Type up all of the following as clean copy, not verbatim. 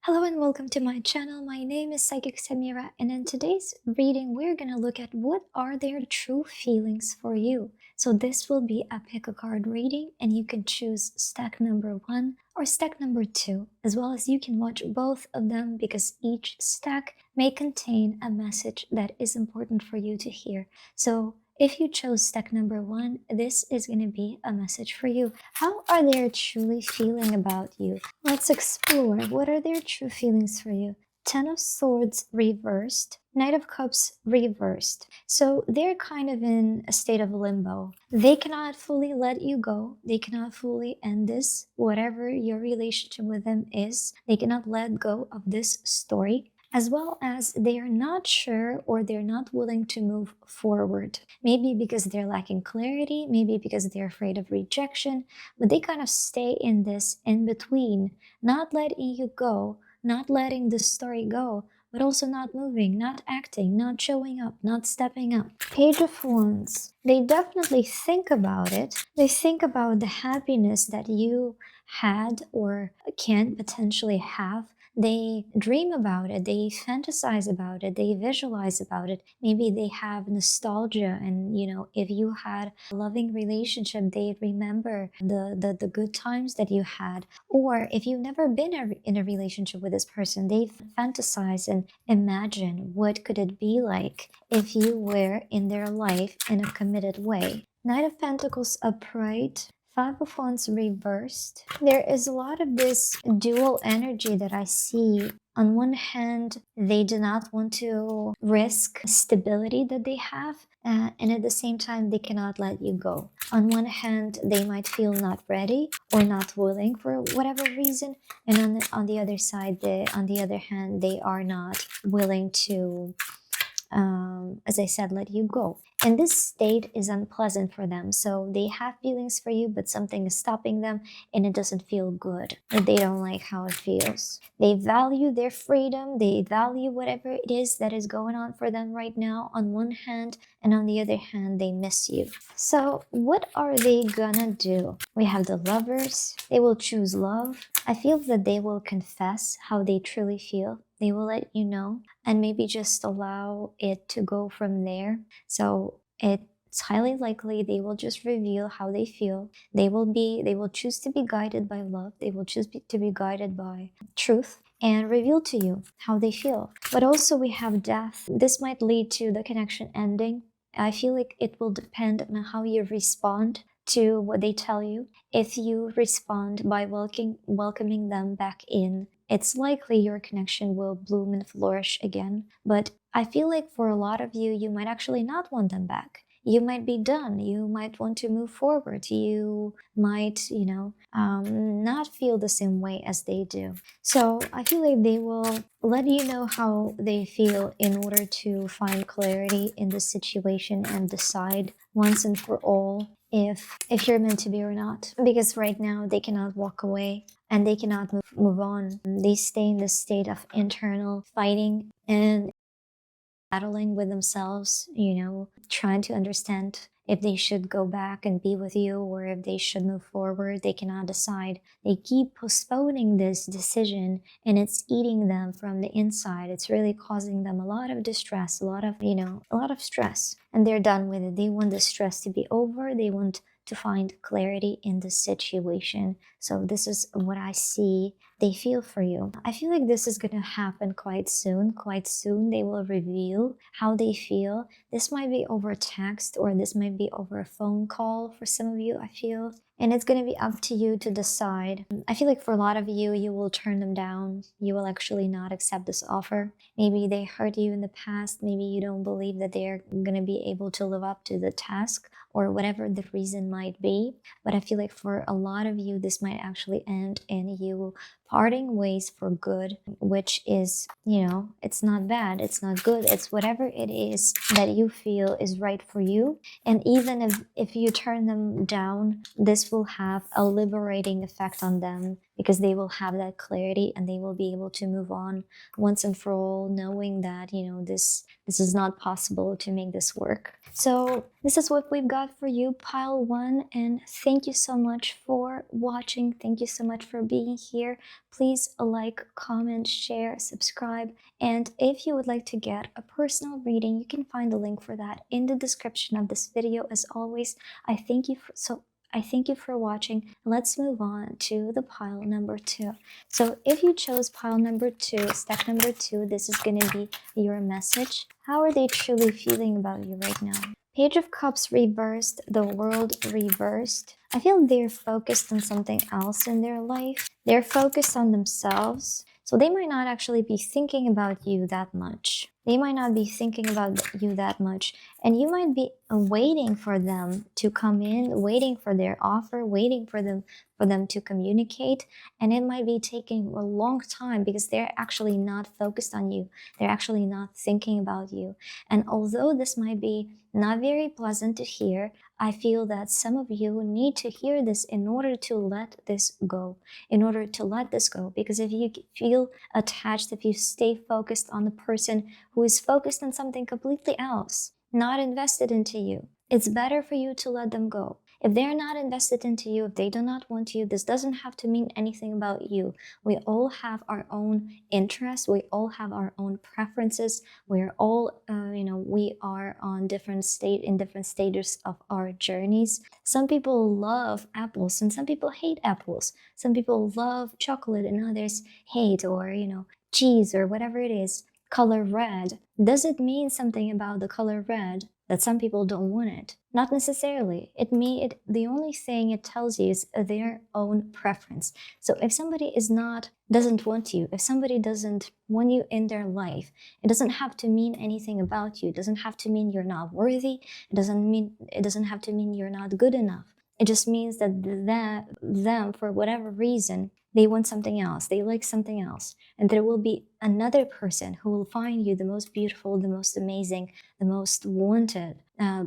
Hello and welcome to my channel. My name is Psychic Samira, and in today's reading, we're going to look at what are their true feelings for you. So this will be a pick a card reading, and you can choose stack number 1 or stack number 2, as well as you can watch both of them because each stack may contain a message that is important for you to hear. So if you chose stack number 1, this is going to be a message for you. How are they truly feeling about you? Let's explore. What are their true feelings for you? Ten of Swords reversed, Knight of Cups reversed. So they're kind of in a state of limbo. They cannot fully let you go. They cannot fully end this, whatever your relationship with them is. They cannot let go of this story, as well as they are not sure or they're not willing to move forward. Maybe because they're lacking clarity, maybe because they're afraid of rejection, but they kind of stay in this in between, not letting you go, not letting the story go, but also not moving, not acting, not showing up, not stepping up. Page of Wands. They definitely think about it. They think about the happiness that you had or can potentially have. They dream about it, they fantasize about it, they visualize about it. Maybe they have nostalgia, and if you had a loving relationship, they remember the good times that you had. Or if you've never been in a relationship with this person, they fantasize and imagine what could it be like if you were in their life in a committed way. Knight of Pentacles upright, Five of Wands reversed. There is a lot of this dual energy that I see. On one hand, they do not want to risk stability that they have, and at the same time, they cannot let you go. On one hand, they might feel not ready or not willing for whatever reason, and on the other side, on the other hand, they are not willing to, as I said, let you go. And this state is unpleasant for them. So they have feelings for you, but something is stopping them and it doesn't feel good. Or they don't like how it feels. They value their freedom. They value whatever it is that is going on for them right now on one hand, and on the other hand, they miss you. So what are they gonna do? We have the Lovers. They will choose love. I feel that they will confess how they truly feel. They will let you know and maybe just allow it to go from there. So it's highly likely they will just reveal how they feel. They will choose to be guided by love. They will choose to be guided by truth and reveal to you how they feel. But also we have death. This might lead to the connection ending. I feel like it will depend on how you respond to what they tell you. If you respond by welcoming them back in, it's likely your connection will bloom and flourish again. But I feel like for a lot of you, you might actually not want them back. You might be done. You might want to move forward. You might, not feel the same way as they do. So I feel like they will let you know how they feel in order to find clarity in the situation and decide once and for all if you're meant to be or not. Because right now they cannot walk away and they cannot move on. They stay in this state of internal fighting and battling with themselves, trying to understand if they should go back and be with you or if they should move forward. They cannot decide. They keep postponing this decision and it's eating them from the inside. It's really causing them a lot of distress, a lot of stress, and they're done with it. They want the stress to be over. They want to find clarity in the situation. So this is what I see they feel for you. I feel like this is going to happen quite soon. Quite soon they will reveal how they feel. This might be over text or this might be over a phone call for some of you, I feel. And it's going to be up to you to decide. I feel like for a lot of you, you will turn them down. You will actually not accept this offer. Maybe they hurt you in the past. Maybe you don't believe that they're going to be able to live up to the task or whatever the reason might be. But I feel like for a lot of you, this might actually end in you parting ways for good, which is, it's not bad, it's not good, it's whatever it is that you feel is right for you. And even if you turn them down, this will have a liberating effect on them because they will have that clarity and they will be able to move on once and for all, knowing that, this is not possible to make this work. So this is what we've got for you, pile one, and thank you so much for watching. Thank you so much for being here. Please like, comment, share, subscribe, and if you would like to get a personal reading, you can find the link for that in the description of this video. As always, I thank you for watching. Let's move on to the pile number 2. So if you chose pile number 2, step number 2, this is going to be your message. How are they truly feeling about you right now? Page of Cups reversed, the World reversed. I feel they're focused on something else in their life. They're focused on themselves. So they might not actually be thinking about you that much. They might not be thinking about you that much. And you might be waiting for them to come in, waiting for their offer, waiting for them to communicate. And it might be taking a long time because they're actually not focused on you. They're actually not thinking about you. And although this might be not very pleasant to hear, I feel that some of you need to hear this in order to let this go. Because if you feel attached, if you stay focused on the person who is focused on something completely else, not invested into you, it's better for you to let them go. If they're not invested into you, if they do not want you, this doesn't have to mean anything about you. We all have our own interests. We all have our own preferences. We're all, we are on different stages of our journeys. Some people love apples and some people hate apples. Some people love chocolate and others hate, or, cheese or whatever it is. Color red. Does it mean something about the color red that some people don't want it? Not necessarily. The only thing it tells you is their own preference. So if somebody doesn't want you, if somebody doesn't want you in their life, it doesn't have to mean anything about you. It doesn't have to mean you're not worthy. It doesn't have to mean you're not good enough. It just means that them, for whatever reason, they want something else. They like something else. And there will be another person who will find you the most beautiful, the most amazing, the most wanted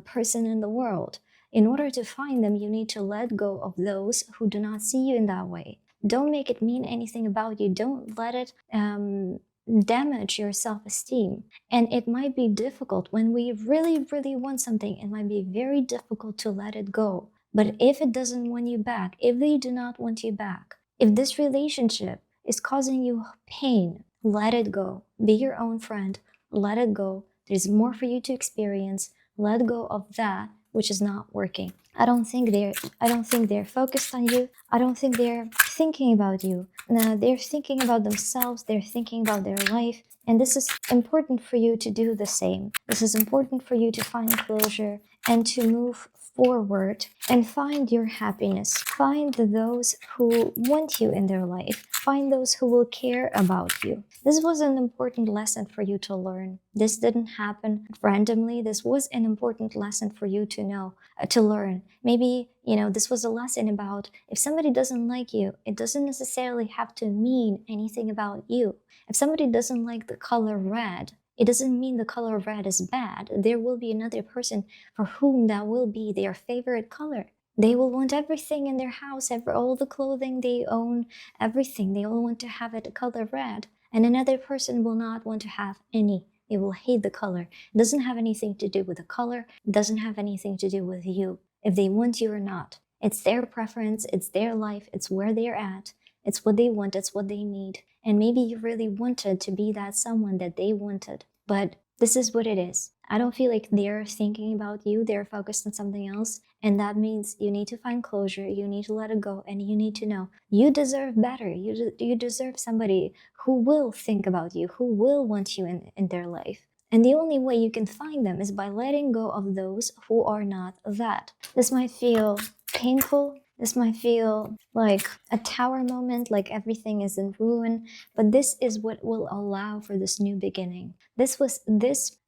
person in the world. In order to find them, you need to let go of those who do not see you in that way. Don't make it mean anything about you. Don't let it damage your self-esteem. And it might be difficult when we really, really want something. It might be very difficult to let it go. But if it doesn't want you back, if they do not want you back, if this relationship is causing you pain, let it go. Be your own friend. Let it go. There's more for you to experience. Let go of that which is not working. I don't think they're focused on you. I don't think they're thinking about you. No, they're thinking about themselves. They're thinking about their life. And this is important for you to do the same. This is important for you to find closure and to move forward and find your happiness. Find those who want you in their life. Find those who will care about you. This was an important lesson for you to learn. This didn't happen randomly. This was an important lesson for you to know, to learn. Maybe, this was a lesson about if somebody doesn't like you, it doesn't necessarily have to mean anything about you. If somebody doesn't like the color red, it doesn't mean the color red is bad. There will be another person for whom that will be their favorite color. They will want everything in their house, all the clothing they own, everything. They all want to have it color red. And another person will not want to have any. They will hate the color. It doesn't have anything to do with the color. It doesn't have anything to do with you, if they want you or not. It's their preference. It's their life. It's where they're at. It's what they want. It's what they need. And maybe you really wanted to be that someone that they wanted. But this is what it is. I don't feel like they're thinking about you. They're focused on something else. And that means you need to find closure. You need to let it go. And you need to know you deserve better. You deserve somebody who will think about you, who will want you in their life. And the only way you can find them is by letting go of those who are not that. This might feel painful. This might feel like a tower moment, like everything is in ruin, but this is what will allow for this new beginning. This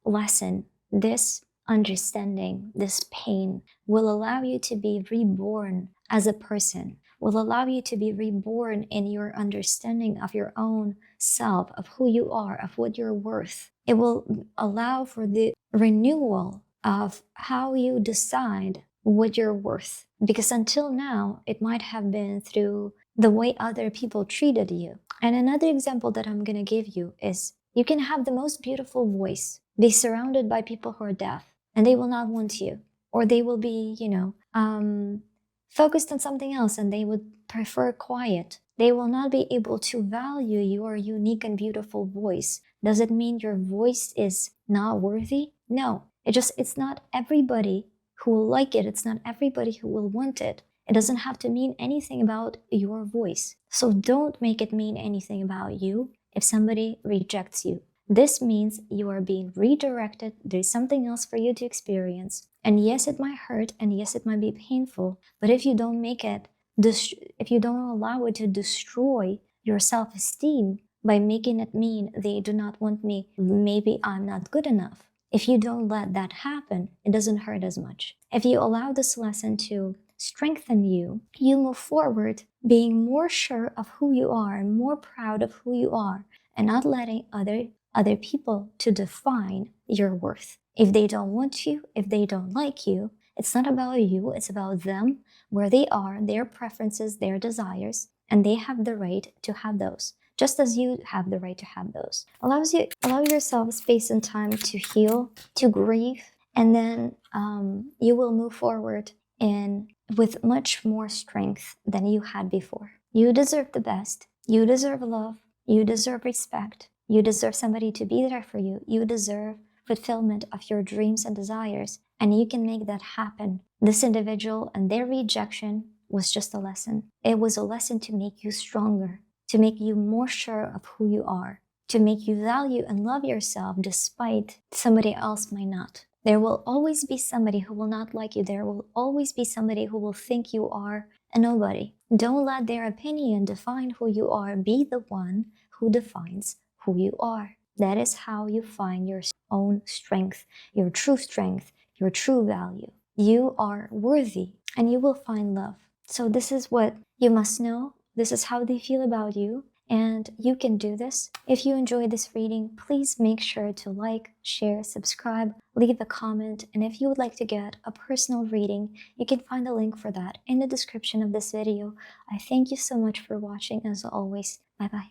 lesson, this understanding, this pain will allow you to be reborn as a person, will allow you to be reborn in your understanding of your own self, of who you are, of what you're worth. It will allow for the renewal of how you decide what you're worth. Because until now, it might have been through the way other people treated you. And another example that I'm gonna give you is you can have the most beautiful voice, be surrounded by people who are deaf, and they will not want you, or they will be, focused on something else and they would prefer quiet. They will not be able to value your unique and beautiful voice. Does it mean your voice is not worthy? No. It's not everybody who will like it. It's not everybody who will want it. It doesn't have to mean anything about your voice. So don't make it mean anything about you if somebody rejects you. This means you are being redirected. There's something else for you to experience. And yes, it might hurt, and yes, it might be painful, but if you don't if you don't allow it to destroy your self-esteem by making it mean they do not want me, maybe I'm not good enough. If you don't let that happen, it doesn't hurt as much. If you allow this lesson to strengthen you, you move forward being more sure of who you are and more proud of who you are, and not letting other people to define your worth. If they don't want you, if they don't like you, it's not about you, it's about them, where they are, their preferences, their desires, and they have the right to have those, just as you have the right to have those. Allow yourself space and time to heal, to grieve, and then you will move forward with much more strength than you had before. You deserve the best. You deserve love. You deserve respect. You deserve somebody to be there for you. You deserve fulfillment of your dreams and desires, and you can make that happen. This individual and their rejection was just a lesson. It was a lesson to make you stronger, to make you more sure of who you are, to make you value and love yourself despite somebody else might not. There will always be somebody who will not like you. There will always be somebody who will think you are a nobody. Don't let their opinion define who you are. Be the one who defines who you are. That is how you find your own strength, your true value. You are worthy and you will find love. So this is what you must know. This is how they feel about you. And you can do this. If you enjoyed this reading, please make sure to like, share, subscribe, leave a comment. And if you would like to get a personal reading, you can find a link for that in the description of this video. I thank you so much for watching as always. Bye bye.